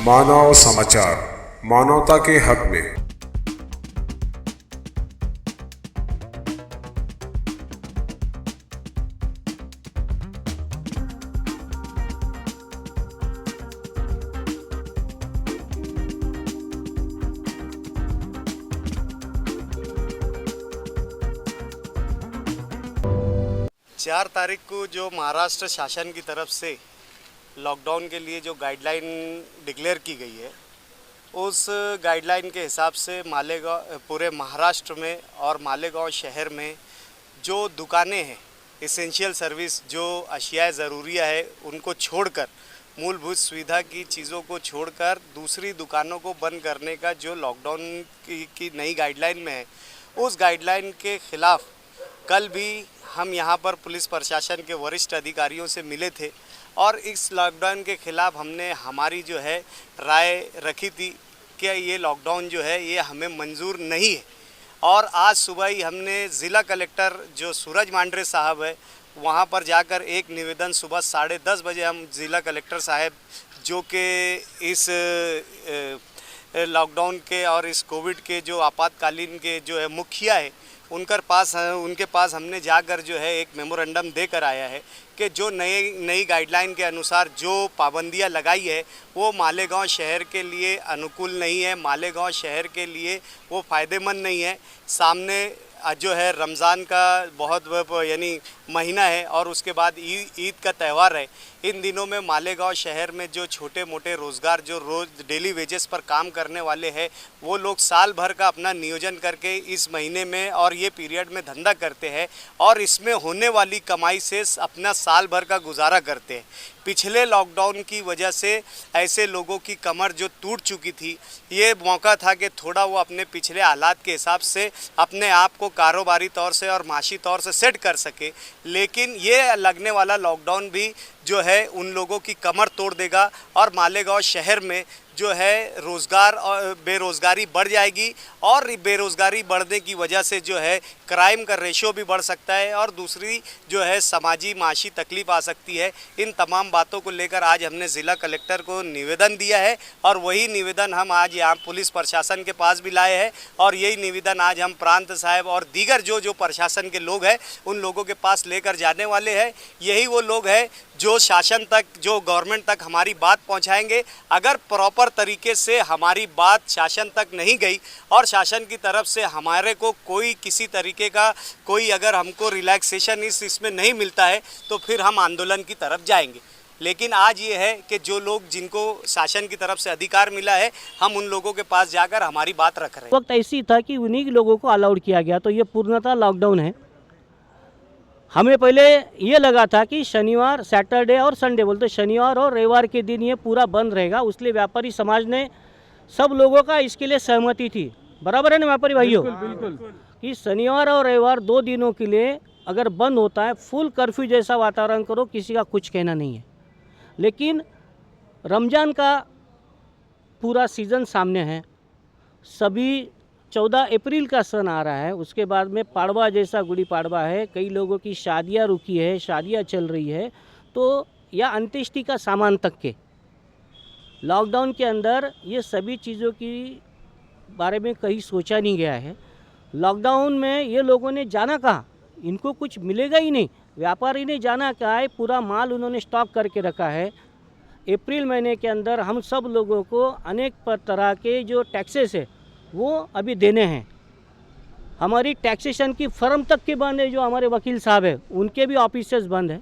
मानव समाचार, मानवता के हक में। चार तारीख को जो महाराष्ट्र शासन की तरफ से लॉकडाउन के लिए जो गाइडलाइन डिक्लेयर की गई है, उस गाइडलाइन के हिसाब से मालेगांव पूरे महाराष्ट्र में और मालेगांव शहर में जो दुकानें हैं, एसेंशियल सर्विस जो अशियाए ज़रूरिया है उनको छोड़कर, मूलभूत सुविधा की चीज़ों को छोड़कर दूसरी दुकानों को बंद करने का जो लॉकडाउन की नई गाइडलाइन में है, उस गाइडलाइन के ख़िलाफ़ कल भी हम यहाँ पर पुलिस प्रशासन के वरिष्ठ अधिकारियों से मिले थे और इस लॉकडाउन के ख़िलाफ़ हमने हमारी जो है राय रखी थी कि ये लॉकडाउन जो है ये हमें मंजूर नहीं है। और आज सुबह ही हमने ज़िला कलेक्टर जो सूरज मांडरे साहब है वहाँ पर जाकर एक निवेदन सुबह 10:30 बजे हम ज़िला कलेक्टर साहब जो कि इस लॉकडाउन के और इस कोविड के जो आपातकालीन के जो है मुखिया है उनके पास हमने जाकर जो है एक मेमोरेंडम देकर आया है कि जो नई गाइडलाइन के अनुसार जो पाबंदियां लगाई है वो मालेगांव शहर के लिए अनुकूल नहीं है, मालेगांव शहर के लिए वो फ़ायदेमंद नहीं है। सामने जो है रमज़ान का बहुत यानी महीना है और उसके बाद ईद का त्यौहार है। इन दिनों में मालेगांव शहर में जो छोटे मोटे रोज़गार जो रोज़ डेली वेजेस पर काम करने वाले हैं वो लोग साल भर का अपना नियोजन करके इस महीने में और ये पीरियड में धंधा करते हैं और इसमें होने वाली कमाई से अपना साल भर का गुजारा करते हैं। पिछले लॉकडाउन की वजह से ऐसे लोगों की कमर जो टूट चुकी थी, ये मौका था कि थोड़ा वो अपने पिछले हालात के हिसाब से अपने आप को कारोबारी तौर से और माशी तौर से सेट कर सके। लेकिन ये लगने वाला लॉकडाउन भी जो है उन लोगों की कमर तोड़ देगा और मालेगांव शहर में जो है रोज़गार और बेरोज़गारी बढ़ जाएगी और बेरोज़गारी बढ़ने की वजह से जो है क्राइम का रेशो भी बढ़ सकता है और दूसरी जो है समाजी माशी तकलीफ़ आ सकती है। इन तमाम बातों को लेकर आज हमने ज़िला कलेक्टर को निवेदन दिया है और वही निवेदन हम आज यहाँ पुलिस प्रशासन के पास भी लाए हैं और यही निवेदन आज हम प्रांत साहब और दीगर जो प्रशासन के लोग हैं उन लोगों के पास लेकर जाने वाले हैं। यही वो लोग हैं जो शासन तक, जो गवर्नमेंट तक हमारी बात पहुंचाएंगे। अगर प्रॉपर तरीके से हमारी बात शासन तक नहीं गई और शासन की तरफ से हमारे को कोई किसी तरीके का कोई अगर हमको रिलैक्सेशन इसमें नहीं मिलता है तो फिर हम आंदोलन की तरफ जाएंगे। लेकिन आज ये है कि जो लोग जिनको शासन की तरफ से अधिकार मिला है हम उन लोगों के पास जाकर हमारी बात रख रहे हैं। वक्त ऐसी था कि उन्हीं लोगों को अलाउड किया गया, तो ये पूर्णतः लॉकडाउन है। हमें पहले ये लगा था कि शनिवार, सैटरडे और संडे बोलते शनिवार और रविवार के दिन ये पूरा बंद रहेगा, उसलिए व्यापारी समाज ने सब लोगों का इसके लिए सहमति थी। बराबर है ना व्यापारी भाइयों? बिल्कुल। कि शनिवार और रविवार 2 दिनों के लिए अगर बंद होता है, फुल कर्फ्यू जैसा वातावरण करो, किसी का कुछ कहना नहीं है। लेकिन रमज़ान का पूरा सीज़न सामने है, सभी 14 अप्रैल का सन आ रहा है, उसके बाद में पाड़वा जैसा गुड़ी पाड़वा है, कई लोगों की शादियां रुकी है, शादियां चल रही है, तो या अंत्येष्टि का सामान तक के लॉकडाउन के अंदर ये सभी चीज़ों की बारे में कहीं सोचा नहीं गया है। लॉकडाउन में ये लोगों ने जाना कहाँ, इनको कुछ मिलेगा ही नहीं। व्यापारी ने जाना कहाँ है, पूरा माल उन्होंने स्टॉक करके रखा है। अप्रैल महीने के अंदर हम सब लोगों को अनेक तरह के जो टैक्सेस है वो अभी देने हैं। हमारी टैक्सेशन की फर्म तक के बंद है, जो हमारे वकील साहब है उनके भी ऑफिसेस बंद है।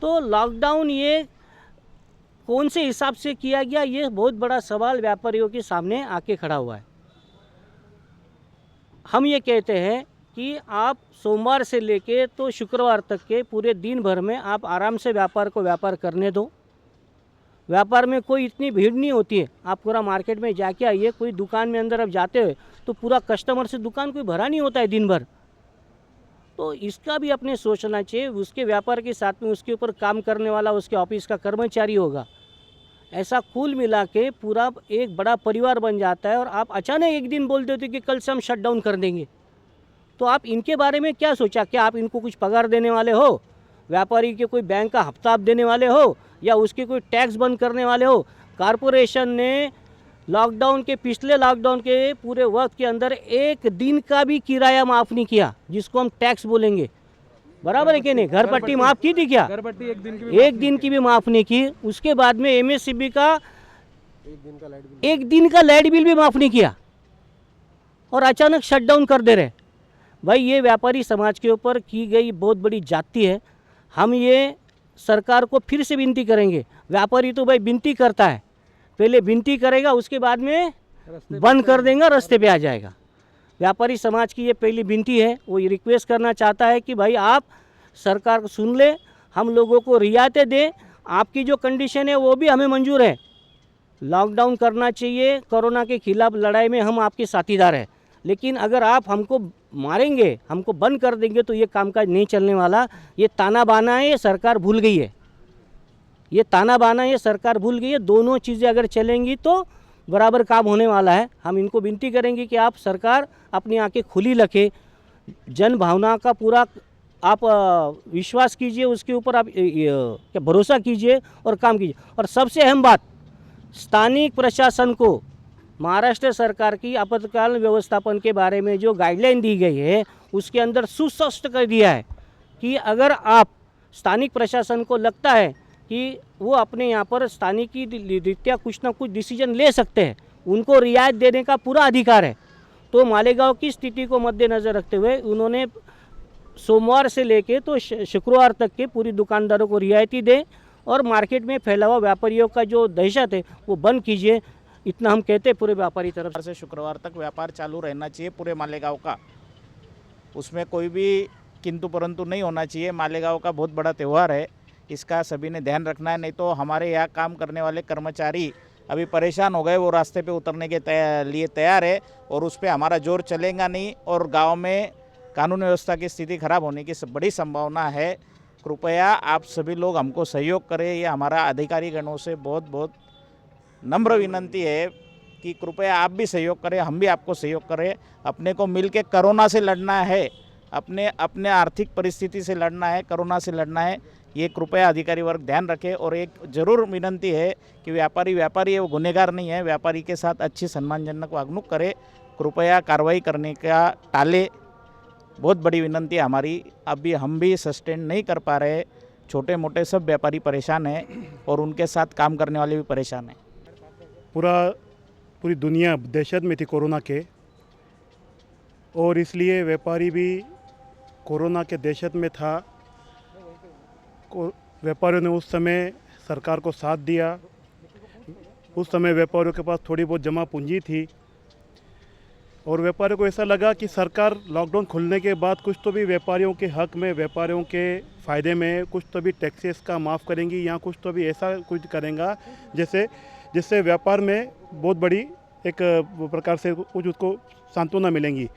तो लॉकडाउन ये कौन से हिसाब से किया गया, ये बहुत बड़ा सवाल व्यापारियों के सामने आके खड़ा हुआ है। हम ये कहते हैं कि आप सोमवार से लेके तो शुक्रवार तक के पूरे दिन भर में आप आराम से व्यापार को व्यापार करने दो। व्यापार में कोई इतनी भीड़ नहीं होती है। आप पूरा मार्केट में जाके आइए, कोई दुकान में अंदर आप जाते हो तो पूरा कस्टमर से दुकान कोई भरा नहीं होता है दिन भर। तो इसका भी अपने सोचना चाहिए। उसके व्यापार के साथ में उसके ऊपर काम करने वाला उसके ऑफिस का कर्मचारी होगा। ऐसा कुल मिला के पूरा एक बड़ा परिवार बन जाता है और आप अचानक एक दिन बोल देते हो कि कल से हम शट डाउन कर देंगे। तो आप इनके बारे में क्या सोचा? क्या आप इनको कुछ पगार देने वाले हो? व्यापारी के कोई बैंक का हफ्ता आप देने वाले हो या उसके कोई टैक्स बंद करने वाले हो? कारपोरेशन ने लॉकडाउन के पिछले लॉकडाउन के पूरे वक्त के अंदर एक दिन का भी किराया माफ़ नहीं किया, जिसको हम टैक्स बोलेंगे। बराबर है कि नहीं? घर पट्टी माफ़ की थी क्या? घर पट्टी एक दिन की भी माफ़ नहीं की। उसके बाद में एमएससीबी का एक दिन का लाइट बिल भी माफ़ नहीं किया और अचानक शटडाउन कर दे रहे। भाई ये व्यापारी समाज के ऊपर की गई बहुत बड़ी जाति है। हम ये सरकार को फिर से विनती करेंगे। व्यापारी तो भाई विनती करता है, पहले विनती करेगा, उसके बाद में बंद कर देगा, रास्ते पे आ जाएगा। व्यापारी समाज की ये पहली विनती है। वो ये रिक्वेस्ट करना चाहता है कि भाई आप सरकार को सुन ले, हम लोगों को रियायतें दें। आपकी जो कंडीशन है वो भी हमें मंजूर है। लॉकडाउन करना चाहिए, कोरोना के खिलाफ लड़ाई में हम आपके साथीदार हैं, लेकिन अगर आप हमको मारेंगे, हमको बंद कर देंगे तो ये कामकाज नहीं चलने वाला। ये ताना बाना है, ये सरकार भूल गई है। ये ताना बाना ये सरकार भूल गई है। दोनों चीज़ें अगर चलेंगी तो बराबर काम होने वाला है। हम इनको विनती करेंगे कि आप सरकार अपनी आंखें खुली रखे, जन भावना का पूरा आप विश्वास कीजिए, उसके ऊपर आप क्या भरोसा कीजिए और काम कीजिए। और सबसे अहम बात, स्थानिक प्रशासन को महाराष्ट्र सरकार की आपातकाल व्यवस्थापन के बारे में जो गाइडलाइन दी गई है उसके अंदर सुस्पष्ट कर दिया है कि अगर आप स्थानिक प्रशासन को लगता है कि वो अपने यहाँ पर स्थानिकी रीत्या कुछ ना कुछ डिसीजन ले सकते हैं, उनको रियायत देने का पूरा अधिकार है। तो मालेगांव की स्थिति को मद्देनज़र रखते हुए उन्होंने सोमवार से लेके तो शुक्रवार तक के पूरी दुकानदारों को रियायती दें और मार्केट में फैला हुआ व्यापारियों का जो दहशत है वो बंद कीजिए। इतना हम कहते हैं पूरे व्यापारी तरफ से। शुक्रवार तक व्यापार चालू रहना चाहिए पूरे मालेगांव का, उसमें कोई भी किंतु परंतु नहीं होना चाहिए। मालेगांव का बहुत बड़ा त्यौहार है, इसका सभी ने ध्यान रखना है, नहीं तो हमारे यहाँ काम करने वाले कर्मचारी अभी परेशान हो गए, वो रास्ते पे उतरने के लिए तैयार है और उस पर हमारा जोर चलेगा नहीं और गांव में कानून व्यवस्था की स्थिति खराब होने की बड़ी संभावना है। कृपया आप सभी लोग हमको सहयोग करें, ये हमारा अधिकारी गणों से बहुत बहुत नम्र विनंती है कि कृपया आप भी सहयोग करें, हम भी आपको सहयोग करें। अपने को मिल के कोरोना से लड़ना है, अपने आर्थिक परिस्थिति से लड़ना है, कोरोना से लड़ना है। ये कृपया अधिकारी वर्ग ध्यान रखे। और एक ज़रूर विनंती है कि व्यापारी है, वो गुनहगार नहीं है। व्यापारी के साथ अच्छी सम्मानजनक वागणूक करे, कृपया कार्रवाई करने का टाले। बहुत बड़ी विनंती है हमारी। अभी हम भी सस्टेन नहीं कर पा रहे, छोटे मोटे सब व्यापारी परेशान हैं और उनके साथ काम करने वाले भी परेशान हैं। पूरी दुनिया दहशत में थी कोरोना के, और इसलिए व्यापारी भी कोरोना के दहशत में था। व्यापारियों ने उस समय सरकार को साथ दिया। उस समय व्यापारियों के पास थोड़ी बहुत जमा पूंजी थी और व्यापारियों को ऐसा लगा कि सरकार लॉकडाउन खुलने के बाद कुछ तो भी व्यापारियों के हक में, व्यापारियों के फ़ायदे में कुछ तो भी टैक्सेस का माफ़ करेंगी या कुछ तो भी ऐसा कुछ करेंगा जिससे व्यापार में बहुत बड़ी एक प्रकार से कुछ उसको सांत्वना मिलेंगी।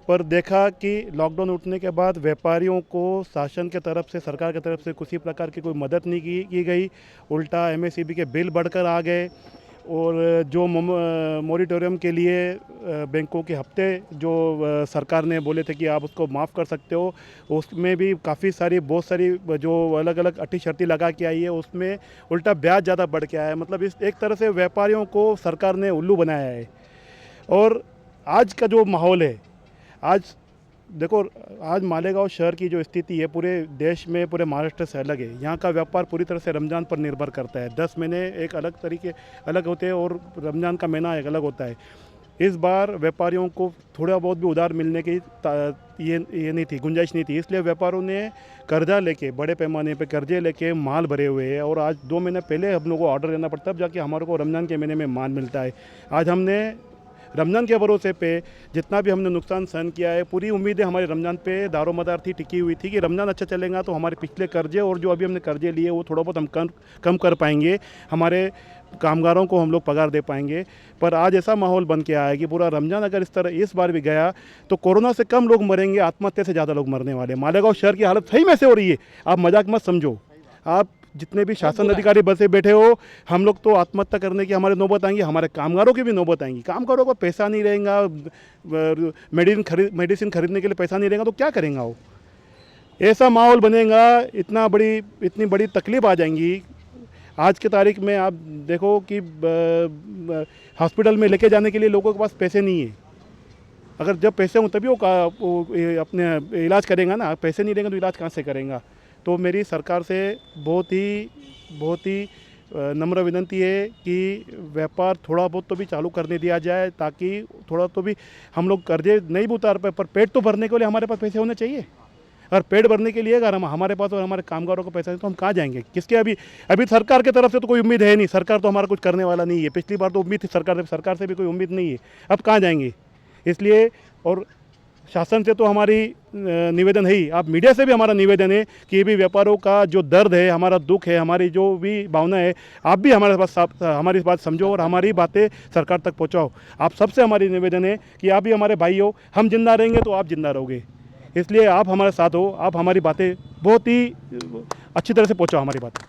पर देखा कि लॉकडाउन उठने के बाद व्यापारियों को शासन के तरफ से, सरकार की तरफ से किसी प्रकार की कोई मदद नहीं की गई। उल्टा एमएससीबी के बिल बढ़कर आ गए और जो मोरिटोरियम के लिए बैंकों के हफ्ते जो सरकार ने बोले थे कि आप उसको माफ़ कर सकते हो, उसमें भी बहुत सारी जो अलग अलग अटी शर्ती लगा के आई है, उसमें उल्टा ब्याज ज़्यादा बढ़ के आया है। मतलब इस एक तरह से व्यापारियों को सरकार ने उल्लू बनाया है। और आज का जो माहौल है, आज देखो, आज मालेगांव शहर की जो स्थिति है पूरे देश में, पूरे महाराष्ट्र से अलग है। यहाँ का व्यापार पूरी तरह से रमज़ान पर निर्भर करता है। 10 महीने एक अलग होते हैं और रमज़ान का महीना एक अलग होता है। इस बार व्यापारियों को थोड़ा बहुत भी उधार मिलने की ये नहीं थी, गुंजाइश नहीं थी। इसलिए व्यापारियों ने कर्जा लेके, बड़े पैमाने पे कर्जे लेके माल भरे हुए हैं। और आज 2 महीने पहले हम लोगों को ऑर्डर देना पड़ता है, तब जाके हमारे को रमज़ान के महीने में माल मिलता है। आज हमने रमज़ान के भरोसे पे जितना भी हमने नुकसान सहन किया है, पूरी उम्मीदें हमारे रमज़ान पे दारोमदार थी, टिकी हुई थी कि रमज़ान अच्छा चलेगा तो हमारे पिछले कर्जे और जो अभी हमने कर्जे लिए वो थोड़ा बहुत हम कम कर पाएंगे, हमारे कामगारों को हम लोग पगार दे पाएंगे। पर आज ऐसा माहौल बन के आया है कि पूरा रमज़ान अगर इस बार भी गया तो कोरोना से कम लोग मरेंगे, आत्महत्या से ज़्यादा लोग मरने वाले। मालेगांव शहर की हालत सही में से हो रही है, आप मजाक मत समझो। आप जितने भी शासन अधिकारी बसे बैठे हो, हम लोग तो आत्महत्या करने की हमारे नौबत आएंगी, हमारे कामगारों की भी नौबत आएंगी। कामगारों को पैसा नहीं रहेगा, मेडिसिन खरीदने के लिए पैसा नहीं रहेगा तो क्या करेंगे वो? ऐसा माहौल बनेगा, इतनी बड़ी तकलीफ आ जाएंगी। आज की तारीख में आप देखो कि हॉस्पिटल में लेके जाने के लिए लोगों के पास पैसे नहीं है। अगर जब पैसे हों तभी वो अपने इलाज करेगा ना, पैसे नहीं देंगे तो इलाज कहाँ से करेगा। तो मेरी सरकार से बहुत ही नम्र विनती है कि व्यापार थोड़ा बहुत तो भी चालू करने दिया जाए, ताकि थोड़ा तो भी हम लोग कर्जे नहीं भी उतार पाए, पर पेट तो भरने के लिए हमारे पास पैसे होने चाहिए। अगर पेट भरने के लिए अगर हमारे पास और हमारे कामगारों को पैसा है तो हम कहाँ जाएंगे, किसके। अभी सरकार की तरफ से तो कोई उम्मीद है नहीं, सरकार तो हमारा कुछ करने वाला नहीं है। पिछली बार तो उम्मीद थी सरकार से भी कोई उम्मीद नहीं है, अब कहाँ जाएंगे। इसलिए और शासन से तो हमारी निवेदन है ही, आप मीडिया से भी हमारा निवेदन है कि ये भी व्यापारों का जो दर्द है, हमारा दुख है, हमारी जो भी भावना है, आप भी हमारी बात समझो और हमारी बातें सरकार तक पहुंचाओ। आप सबसे हमारी निवेदन है कि आप भी हमारे भाई हो, हम जिंदा रहेंगे तो आप जिंदा रहोगे। इसलिए आप हमारे साथ हो, आप हमारी बातें बहुत ही अच्छी तरह से पहुंचाओ हमारी बातें।